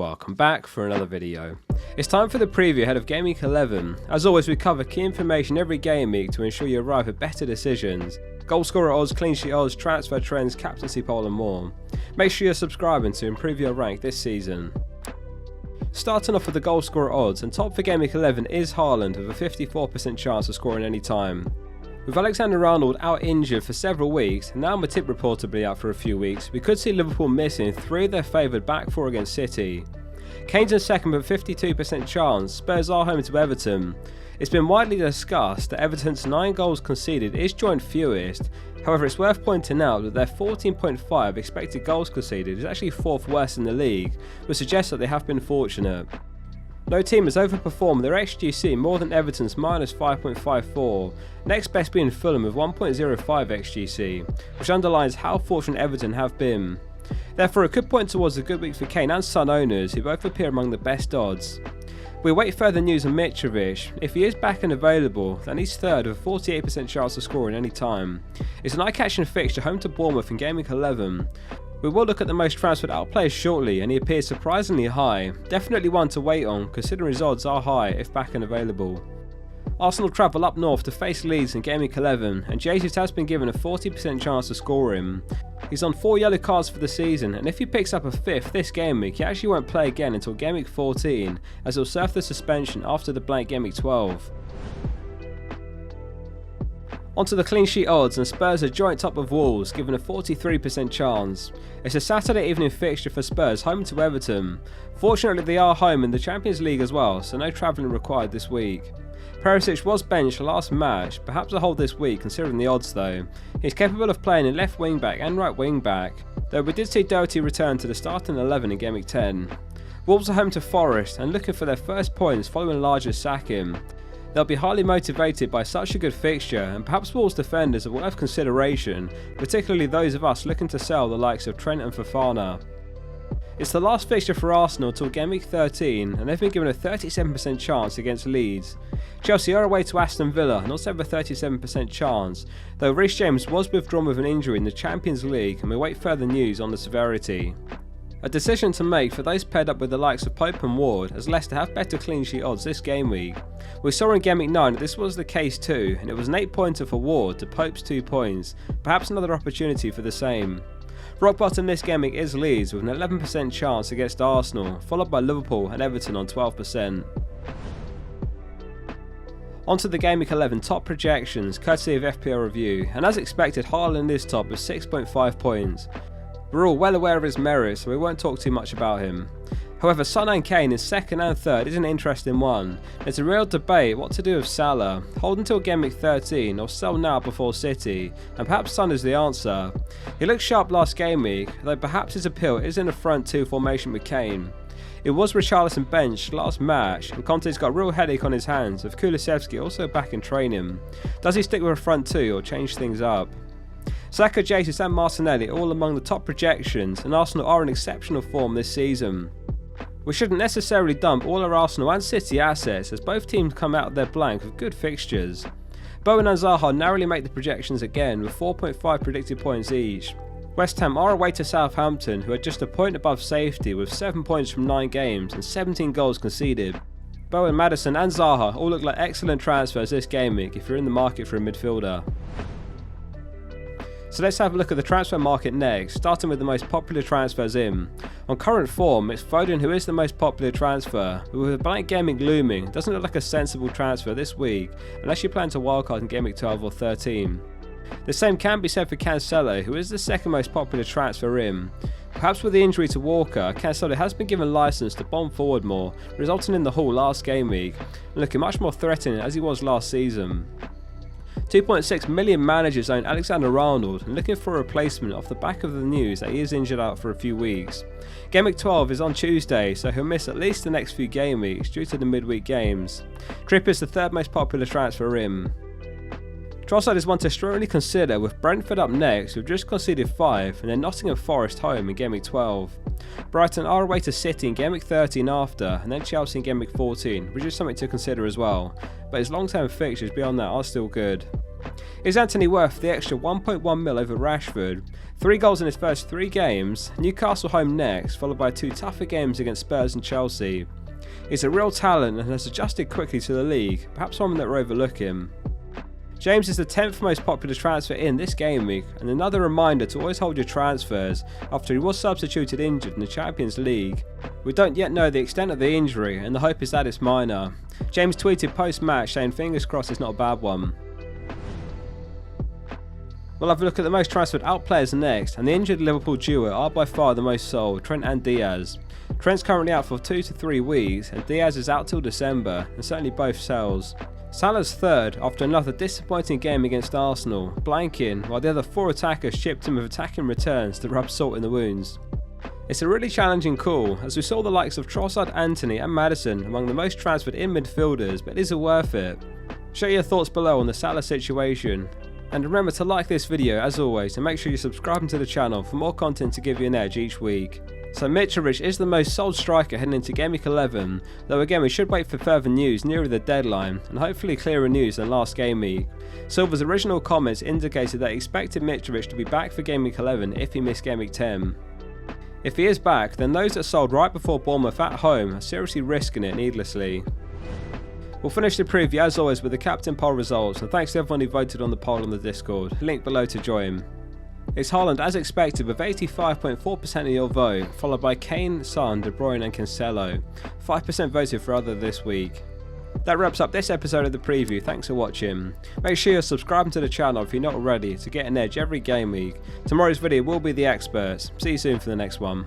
welcome back for another video. It's time for the preview ahead of Gameweek 11. As always, we cover key information every game week to ensure you arrive at better decisions. Goalscorer odds, clean sheet odds, transfer trends, captaincy poll and more. Make sure you're subscribing to improve your rank this season. Starting off with the goalscorer odds, and top for Gameweek 11 is Haaland with a 54% chance of scoring any time. With Alexander-Arnold out injured for several weeks, and now Matip reportedly out for a few weeks, we could see Liverpool missing 3 of their favoured back 4 against City. Kane's in second with a 52% chance, Spurs are home to Everton. It's been widely discussed that Everton's 9 goals conceded is joint fewest, however it's worth pointing out that their 14.5 expected goals conceded is actually 4th worst in the league, which suggests that they have been fortunate. No team has overperformed their XGC more than Everton's -5.54, next best being Fulham with 1.05 XGC, which underlines how fortunate Everton have been. Therefore it could point towards a good week for Kane and Son owners, who both appear among the best odds. We await further news on Mitrovic. If he is back and available, then he's third with a 48% chance of scoring any time. It's an eye-catching fixture home to Bournemouth in Gameweek 11. We will look at the most transferred out players shortly, and he appears surprisingly high. Definitely one to wait on, considering his odds are high if back and available. Arsenal travel up north to face Leeds in Gameweek 11, and Jesus has been given a 40% chance of scoring. He's on 4 yellow cards for the season, and if he picks up a 5th this game week, he actually won't play again until Gameweek 14, as he'll serve the suspension after the blank Gameweek 12. Onto the clean sheet odds, and Spurs are joint top of Wolves, given a 43% chance. It's a Saturday evening fixture for Spurs, home to Everton. Fortunately they are home in the Champions League as well, so no travelling required this week. Perisic was benched last match, perhaps a hold this week considering the odds though. He's capable of playing in left wing back and right wing back, though we did see Doherty return to the starting 11 in Gameweek 10. Wolves are home to Forest and looking for their first points following Larger's sacking. They'll be highly motivated by such a good fixture, and perhaps Wolves defenders are worth consideration, particularly those of us looking to sell the likes of Trent and Fofana. It's the last fixture for Arsenal till Gameweek 13, and they've been given a 37% chance against Leeds. Chelsea are away to Aston Villa and also have a 37% chance, though Reece James was withdrawn with an injury in the Champions League, and we await further news on the severity. A decision to make for those paired up with the likes of Pope and Ward, as Leicester have better clean sheet odds this game week. We saw in Gameweek 9 that this was the case too, and it was an 8-pointer for Ward to Pope's 2 points, perhaps another opportunity for the same. Rock bottom this game week is Leeds with an 11% chance against Arsenal, followed by Liverpool and Everton on 12%. Onto the Gameweek 11 top projections, courtesy of FPL Review, and as expected Haaland is top with 6.5 points. We're all well aware of his merits, so we won't talk too much about him. However, Son and Kane in second and third is an interesting one. There's a real debate what to do with Salah, hold until Gameweek 13 or sell now before City, and perhaps Son is the answer. He looked sharp last game week, though perhaps his appeal is in the front 2 formation with Kane. It was Richarlison benched last match, and Conte's got a real headache on his hands, with Kulusevski also back in training. Does he stick with a front 2 or change things up? Saka, Jesus and Martinelli are all among the top projections, and Arsenal are in exceptional form this season. We shouldn't necessarily dump all our Arsenal and City assets, as both teams come out of their blank with good fixtures. Bowen and Zaha narrowly make the projections again with 4.5 predicted points each. West Ham are away to Southampton, who are just a point above safety with 7 points from 9 games and 17 goals conceded. Bowen, Maddison and Zaha all look like excellent transfers this game week if you're in the market for a midfielder. So let's have a look at the transfer market next, starting with the most popular transfers in. On current form, it's Foden who is the most popular transfer, but with a blank Gameweek looming, it doesn't look like a sensible transfer this week, unless you plan to wildcard in Gameweek 12 or 13. The same can be said for Cancelo, who is the second most popular transfer in. Perhaps with the injury to Walker, Cancelo has been given licence to bomb forward more, resulting in the haul last game week, and looking much more threatening as he was last season. 2.6 million managers own Alexander-Arnold and looking for a replacement off the back of the news that he is injured out for a few weeks. Gameweek 12 is on Tuesday, so he'll miss at least the next few game weeks due to the midweek games. Trippier is the third most popular transfer in. Trossard is one to strongly consider, with Brentford up next who've just conceded 5 and then Nottingham Forest home in Gameweek 12. Brighton are away to City in Gameweek 13 after, and then Chelsea in Gameweek 14, which is something to consider as well, but his long term fixtures beyond that are still good. Is Antony worth the extra 1.1 mil over Rashford? 3 goals in his first 3 games, Newcastle home next, followed by 2 tougher games against Spurs and Chelsea. He's a real talent and has adjusted quickly to the league, perhaps one that we're overlooking. James is the 10th most popular transfer in this game week, and another reminder to always hold your transfers after he was substituted injured in the Champions League. We don't yet know the extent of the injury, and the hope is that it's minor. James tweeted post-match saying fingers crossed it's not a bad one. We'll have a look at the most transferred out players next, and the injured Liverpool duo are by far the most sold, Trent and Diaz. Trent's currently out for 2 to 3 weeks, and Diaz is out till December, and certainly both sells. Salah's third after another disappointing game against Arsenal, blanking, while the other 4 attackers chipped in with attacking returns to rub salt in the wounds. It's a really challenging call, as we saw the likes of Trossard, Antony and Maddison among the most transferred in midfielders, but is it worth it? Share your thoughts below on the Salah situation. And remember to like this video as always, and make sure you're subscribing to the channel for more content to give you an edge each week. So Mitrovic is the most sold striker heading into Gameweek 11, though again we should wait for further news nearer the deadline, and hopefully clearer news than last game week. Silver's original comments indicated that he expected Mitrovic to be back for Gameweek 11 if he missed Gameweek 10. If he is back, then those that sold right before Bournemouth at home are seriously risking it needlessly. We'll finish the preview as always with the captain poll results, and thanks to everyone who voted on the poll on the Discord, link below to join. It's Haaland as expected with 85.4% of your vote, followed by Kane, Son, De Bruyne and Cancelo. 5% voted for other this week. That wraps up this episode of the preview, thanks for watching. Make sure you're subscribing to the channel if you're not already to get an edge every game week. Tomorrow's video will be the experts. See you soon for the next one.